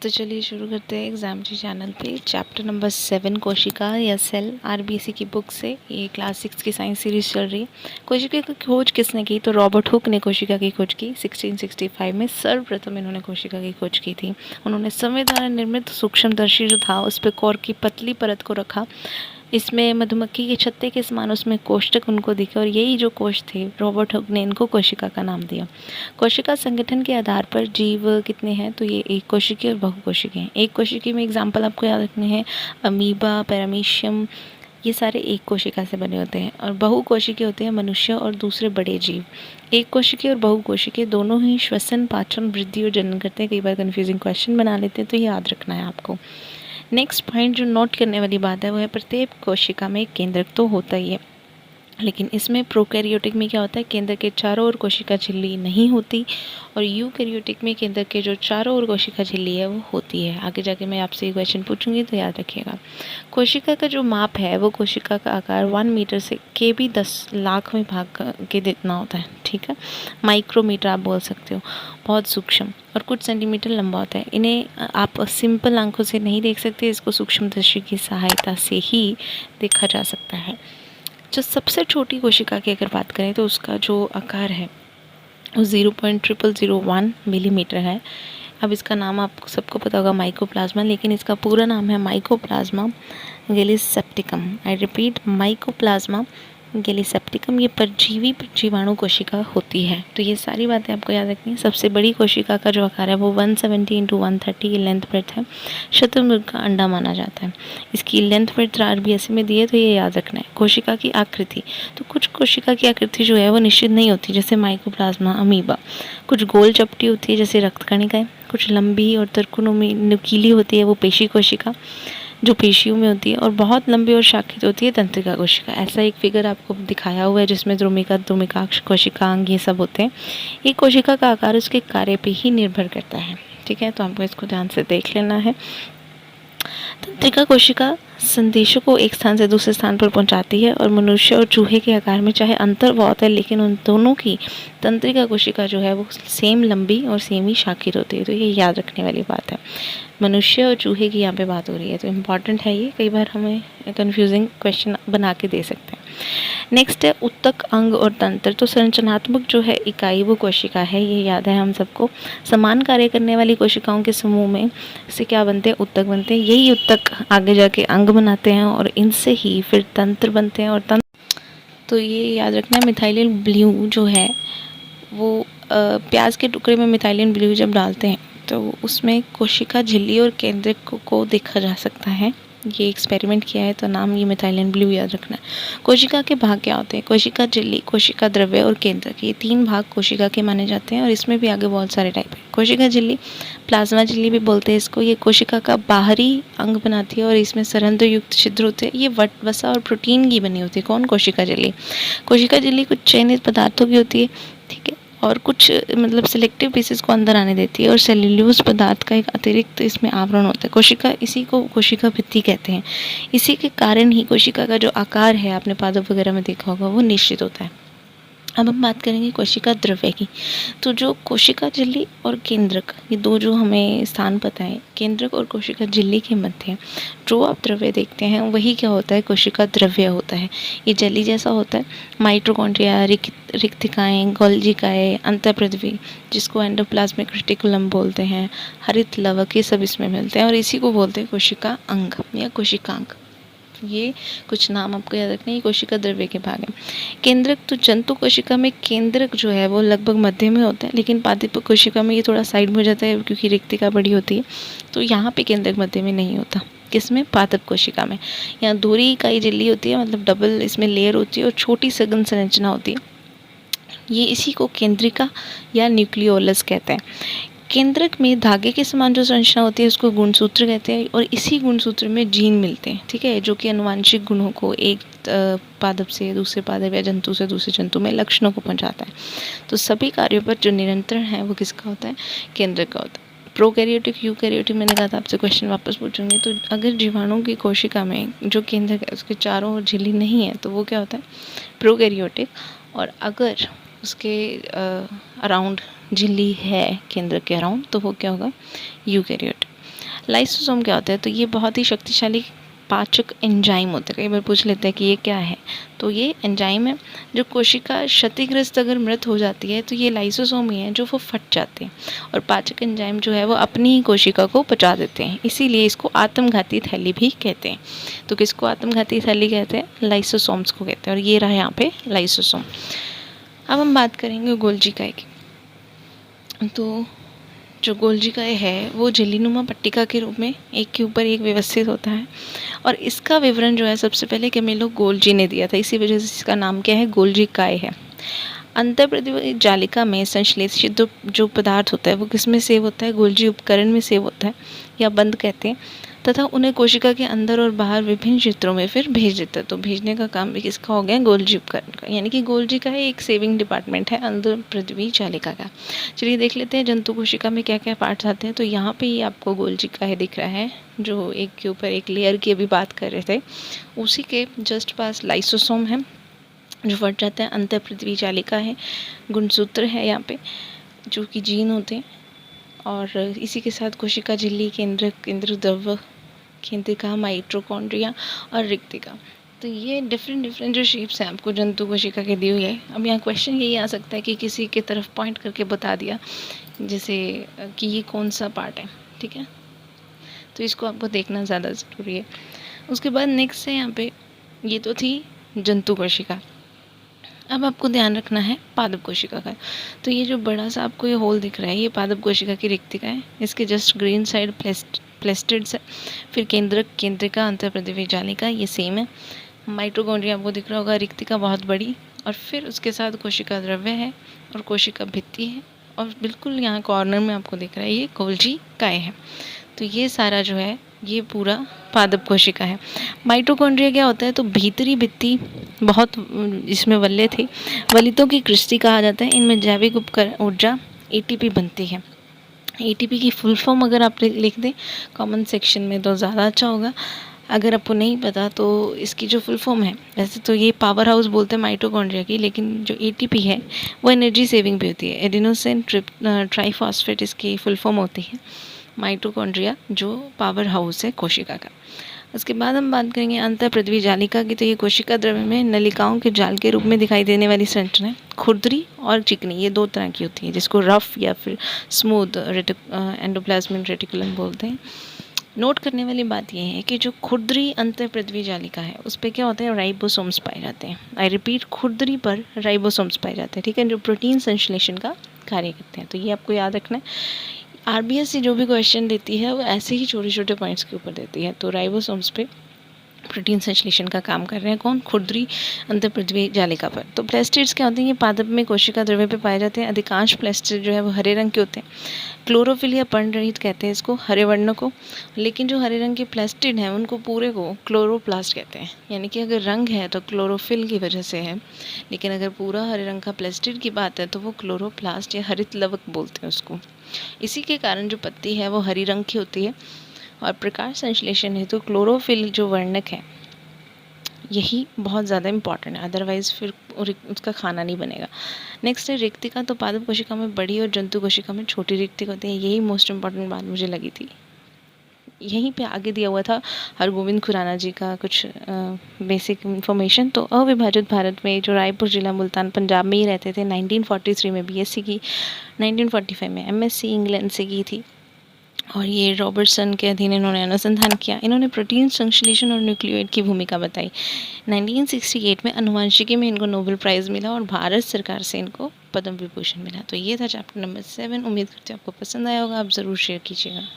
तो चलिए शुरू करते हैं एग्जाम जी चैनल पे चैप्टर नंबर 7 कोशिका या सेल आरबीसी की बुक से। ये क्लास 6 की साइंस सीरीज चल रही है। कोशिका की खोज किसने की? तो रॉबर्ट हुक ने कोशिका की खोज की 1665 में। सर्वप्रथम इन्होंने कोशिका की खोज की थी। उन्होंने समय द्वारा निर्मित सूक्ष्मदर्शी जो था उस पर कोर की पतली परत को रखा। इसमें मधुमक्खी के छत्ते के समान उसमें कोष्ठक उनको दिखे और यही जो कोश थे रॉबर्ट हुक ने इनको कोशिका का नाम दिया। कोशिका संगठन के आधार पर जीव कितने हैं? तो ये एक कोशिकीय और बहुकोशिकीय हैं। एक कोशिकीय में एग्जाम्पल आपको याद रखने हैं, अमीबा, पैरामीशियम, ये सारे एक कोशिका से बने होते हैं। और बहुकोशिकीय होते हैं मनुष्य और दूसरे बड़े जीव। एक कोशिकीय और बहुकोशिकीय दोनों ही श्वसन, पाचन, वृद्धि और जनन करते हैं। कई बार कन्फ्यूजिंग क्वेश्चन बना लेते हैं, तो याद रखना है आपको। नेक्स्ट पॉइंट जो नोट करने वाली बात है वो है प्रत्येक कोशिका में केंद्रक तो होता ही है, लेकिन इसमें प्रोकैरियोटिक में क्या होता है, केंद्र के चारों ओर कोशिका झिल्ली नहीं होती और यूकैरियोटिक में केंद्र के जो चारों ओर कोशिका झिल्ली है वो होती है। आगे जाके मैं आपसे ये क्वेश्चन पूछूंगी तो याद रखिएगा। कोशिका का जो माप है वो कोशिका का आकार 1 मीटर से के भी 10 लाख में भाग के जितना होता है, ठीक है। माइक्रोमीटर आप बोल सकते हो, बहुत सूक्ष्म और कुछ सेंटीमीटर लंबा होता है। इन्हें आप सिंपल आंखों से नहीं देख सकते, इसको सूक्ष्मदर्शी की सहायता से ही देखा जा सकता है। जो सबसे छोटी कोशिका की अगर बात करें तो उसका जो आकार है वो 0.0001 मिलीमीटर है। अब इसका नाम आप सबको पता होगा माइकोप्लाज्मा, लेकिन इसका पूरा नाम है mycoplasma gallisepticum. I repeat, mycoplasma gallisepticum. ये परजीवी जीवाणु कोशिका होती है। तो ये सारी बातें आपको याद रखनी है। सबसे बड़ी कोशिका का जो आकार है वो 170 × 130 की लेंथ ब्रेथ है। शतुरमुर्ग का अंडा माना जाता है। इसकी लेंथ ब्रेथ आरबीएससी में दी है, तो ये याद रखना है। कोशिका की आकृति, तो कुछ कोशिका की आकृति जो है वो निश्चित नहीं होती, जैसे माइकोप्लाज्मा, अमीबा। कुछ गोल चपटी होती है जैसे रक्तकणिकाएं। कुछ लंबी और तरकुनों में नुकीली होती है वो पेशी कोशिका जो पेशियों में होती है। और बहुत लंबी और शाखित होती है तंत्रिका कोशिका। ऐसा एक फिगर आपको दिखाया हुआ है जिसमें द्रुमिका, द्रुमिकाक्ष, कोशिकांग ये सब होते हैं। एक कोशिका का आकार उसके कार्य पे ही निर्भर करता है, ठीक है। तो आपको इसको ध्यान से देख लेना है। तंत्रिका कोशिका संदेशों को एक स्थान से दूसरे स्थान पर पहुंचाती है और मनुष्य और चूहे के आकार में चाहे अंतर बहुत है, लेकिन उन दोनों की तंत्रिका कोशिका जो है वो सेम लंबी और सेम ही शाखित होती है। तो ये याद रखने वाली बात है। मनुष्य और चूहे की यहाँ पे बात हो रही है, तो इम्पॉर्टेंट है ये। कई बार हमें कंफ्यूजिंग क्वेश्चन बना के दे सकते हैं। नेक्स्ट है उत्तक, अंग और तंत्र। तो संरचनात्मक जो है इकाई वो कोशिका है, ये याद है हम सबको। समान कार्य करने वाली कोशिकाओं के समूह में से क्या बनते हैं? उत्तक बनते हैं। यही उत्तक आगे जाके अंग बनाते हैं और इनसे ही फिर तंत्र बनते हैं। और तंत्र, तो ये याद रखना है, मिथाइलिन ब्लू जो है वो प्याज के टुकड़े में मिथाइलिन ब्लू जब डालते हैं तो उसमें कोशिका झिल्ली और केंद्रक को देखा जा सकता है। ये एक्सपेरिमेंट किया है, तो नाम ये मिथाइलिन ब्लू याद रखना है। कोशिका के भाग क्या होते हैं? कोशिका झिल्ली, कोशिका द्रव्य और केंद्रक, ये 3 भाग कोशिका के माने जाते हैं। और इसमें भी आगे बहुत सारे टाइप है। कोशिका झिल्ली, प्लाज्मा झिल्ली भी बोलते हैं इसको, ये कोशिका का बाहरी अंग बनाती है और इसमें सरंध्र युक्त छिद्र होते हैं। ये वसा और प्रोटीन की बनी होती है। कौन? कोशिका झिल्ली। कोशिका झिल्ली कुछ चयनित पदार्थों की होती है, ठीक है, और कुछ मतलब सिलेक्टिव पीसेस को अंदर आने देती है और सेल्यूलोज पदार्थ का एक अतिरिक्त इसमें आवरण होता है। कोशिका, इसी को कोशिका भित्ति कहते हैं। इसी के कारण ही कोशिका का जो आकार है, आपने पादप वगैरह में देखा होगा, वो निश्चित होता है। अब हम बात करेंगे कोशिका द्रव्य की। तो जो कोशिका झिल्ली और केंद्रक, ये दो जो हमें स्थान पता है, केंद्रक और कोशिका झिल्ली के मध्य जो आप द्रव्य देखते हैं वही क्या होता है? कोशिका द्रव्य होता है। ये जेली जैसा होता है। माइटोकॉन्ड्रिया, रिक्तिकाएं, गोल्जिकाएं, अंतःपृथ्वी जिसको एंडोप्लाज्मिक रेटिकुलम बोलते हैं, हरित लवक, ये सब इसमें मिलते हैं और इसी को बोलते हैं कोशिका अंग या कोशिकांग। ये कुछ नाम आपको याद रखने हैं। कोशिका द्रव्य के भाग हैं। केंद्रक, तो जंतु कोशिका में केंद्रक जो है वो लगभग मध्य में होता है, लेकिन पादप कोशिका में ये थोड़ा साइड में हो जाता है क्योंकि रिक्तिका बड़ी होती है। तो यहाँ पे केंद्रक मध्य में नहीं होता। किसमें? पादप कोशिका में। यहाँ दोहरी इकाई झिल्ली होती है, मतलब डबल इसमें लेयर होती है और छोटी सघन संरचना होती है। ये इसी को केंद्रिका या न्यूक्लियोलस कहते हैं। केंद्रक में धागे के समान जो संरचना होती है उसको गुणसूत्र कहते हैं और इसी गुणसूत्र में जीन मिलते हैं, ठीक है, जो कि अनुवांशिक गुणों को एक पादप से दूसरे पादप या जंतु से दूसरे जंतु में लक्षणों को पहुंचाता है। तो सभी कार्यों पर जो नियंत्रण है वो किसका होता है? केंद्रक का होता है। प्रोकैरियोटिक, यूकैरियोटिक, मैंने कहा था आपसे क्वेश्चन वापस पूछूंगी। तो अगर जीवाणु की कोशिका में जो केंद्रक है उसके चारों ओर झिल्ली नहीं है तो वो क्या होता है? प्रोकैरियोटिक। और अगर उसके अराउंड झिल्ली है केंद्र के अराउंड तो वो क्या होगा? यूकैरियोटिक। लाइसोसोम क्या होता है? तो ये बहुत ही शक्तिशाली पाचक एंजाइम होते हैं। कई बार पूछ लेते हैं कि ये क्या है, तो ये एंजाइम है जो कोशिका क्षतिग्रस्त अगर मृत हो जाती है तो ये लाइसोसोम ही है जो वो फट जाते हैं और पाचक एंजाइम जो है वो अपनी ही कोशिका को पचा देते हैं। इसीलिए इसको आत्मघाती थैली भी कहते हैं। तो किसको आत्मघाती थैली कहते हैं? लाइसोसोम्स को कहते हैं। और ये रहा यहाँ पे लाइसोसोम। अब हम बात करेंगे गोल्जी काई की। तो जो गोल्जी काई है वो झिल्लीनुमा पट्टिका के रूप में एक के ऊपर एक व्यवस्थित होता है और इसका विवरण जो है सबसे पहले कैमिलो गोल्जी ने दिया था। इसी वजह से इसका नाम क्या है? गोल्जी काई है। अंतःप्रदिवी जालिका में संश्लेषित जो पदार्थ होता है वो किस में सेव होता है? गोल्जी उपकरण में सेव होता है या बंद कहते हैं, तथा उन्हें कोशिका के अंदर और बाहर विभिन्न क्षेत्रों में फिर भेज देता है। तो भेजने का काम भी किसका हो गया? गोल्जी उपकरण का। यानी कि गोल्जी का एक सेविंग डिपार्टमेंट है अंतःप्रदिवी जालिका का। चलिए देख लेते हैं जंतु कोशिका में क्या क्या पार्ट्स आते हैं। तो यहाँ पे ही आपको गोल्जी का दिख रहा है जो एक के ऊपर एक लेयर की अभी बात कर रहे थे। उसी के जस्ट पास लाइसोसोम है जो फट जाता है। अंतःप्रदिवी जालिका है, गुणसूत्र है यहाँ पे जो कि जीन होते हैं और इसी के साथ कोशिका झिल्ली, केंद्र द्रव्य, केंद्रिका, माइटोकॉन्ड्रिया और रिक्तिका। तो ये डिफरेंट जो शेप्स हैं आपको जंतु कोशिका के दी हुई है। अब यहाँ क्वेश्चन यही आ सकता है कि किसी की तरफ पॉइंट करके बता दिया जैसे कि ये कौन सा पार्ट है, ठीक है। तो इसको आपको देखना ज़्यादा ज़रूरी है। उसके बाद नेक्स्ट है यहाँ पे, ये तो थी जंतु कोशिका। अब आपको ध्यान रखना है पादप कोशिका का। तो ये जो बड़ा सा आपको ये होल दिख रहा है ये पादप कोशिका की रिक्तिका है। इसके जस्ट ग्रीन साइड प्लेस्टिड्स है। फिर केंद्रिका, अंतःप्रदिवी जालिका ये सेम है। माइटोकॉन्ड्रिया आपको दिख रहा होगा, रिक्तिका बहुत बड़ी और फिर उसके साथ कोशिका द्रव्य है और कोशिका भित्ति है और बिल्कुल यहाँ कॉर्नर में आपको दिख रहा है ये गोल्जी काई है। तो ये सारा जो है ये पूरा पादप कोशिका है। माइटोकॉन्ड्रिया क्या होता है? तो भीतरी भित्ति बहुत, इसमें वल्ले थे, वलितों की कृष्टि कहा जाता है। इनमें जैविक उपकरण ऊर्जा एटीपी बनती है। एटीपी की फुल फॉर्म अगर आप लिख दें कमेंट सेक्शन में तो ज़्यादा अच्छा होगा। अगर आपको नहीं पता तो इसकी जो फुल फॉर्म है, वैसे तो ये पावर हाउस बोलते हैं माइटोकॉन्ड्रिया की, लेकिन जो एटीपी है वो एनर्जी सेविंग भी होती है। एडिनोसिन ट्राइफॉस्फेट इसकी फुल फॉर्म होती है। माइटोकॉन्ड्रिया जो पावर हाउस है कोशिका का। उसके बाद हम बात करेंगे अंतःप्रदिवी जालिका की। तो ये कोशिका द्रव्य में नलिकाओं के जाल के रूप में दिखाई देने वाली संरचना है। खुरदरी और चिकनी ये दो तरह की होती है, जिसको रफ या फिर स्मूथ एंडोप्लाज्मिक रेटिकुलम बोलते हैं। नोट करने वाली बात यह है कि जो खुरदरी अंतःप्रदिवी जालिका है उस पर क्या होता है? राइबोसोम्स पाए जाते हैं। आई रिपीट, खुरदरी पर राइबोसोम्स पाए जाते हैं, ठीक है, जो प्रोटीन संश्लेषण का कार्य करते हैं। तो ये आपको याद रखना है। आरबीएससी जो भी क्वेश्चन देती है वो ऐसे ही छोटे छोटे पॉइंट्स के ऊपर देती है। तो राइबोसोम्स पे प्रोटीन संश्लेषण का काम कर रहे हैं कौन? खुरदरी अंतःप्रदिवी जालिका पर। तो प्लेस्टिड्स क्या होते हैं? ये पादप में कोशिका द्रव्य पे पाए जाते हैं। अधिकांश प्लेस्टिड जो है वो हरे रंग के होते हैं। क्लोरोफिल या पर्णरहित कहते हैं इसको, हरे वर्ण को। लेकिन जो हरे रंग के प्लेस्टिड हैं उनको पूरे को क्लोरोप्लास्ट कहते हैं। यानी कि अगर रंग है तो क्लोरोफिल की वजह से है, लेकिन अगर पूरा हरे रंग का प्लेस्टिड की बात है तो वो क्लोरोप्लास्ट या हरित लवक बोलते हैं उसको। इसी के कारण जो पत्ती है वो हरी रंग की होती है और प्रकाश संश्लेषण हेतु तो क्लोरोफिल जो वर्णक है यही बहुत ज़्यादा इंपॉर्टेंट है, अदरवाइज फिर उसका खाना नहीं बनेगा। नेक्स्ट है रिक्तिका। तो पादप कोशिका में बड़ी और जंतु कोशिका में छोटी रिक्तिका होती है। यही मोस्ट इंपॉर्टेंट बात मुझे लगी थी। यहीं पे आगे दिया हुआ था हरगोविंद खुराना जी का कुछ बेसिक इन्फॉर्मेशन। तो अविभाजित भारत में जो रायपुर जिला मुल्तान पंजाब में ही रहते थे। 1943 में बीएससी की, 1945 में एमएससी इंग्लैंड से की थी और ये रॉबर्टसन के अधीन इन्होंने अनुसंधान किया। इन्होंने प्रोटीन संश्लेषण और न्यूक्लियोइड की भूमिका बताई। 1968 में अनुवांशिकी में इनको नोबेल प्राइज़ मिला और भारत सरकार से इनको पद्म विभूषण मिला। तो ये था चैप्टर नंबर 7। उम्मीद करते हैं आपको पसंद आया होगा। आप ज़रूर शेयर कीजिएगा।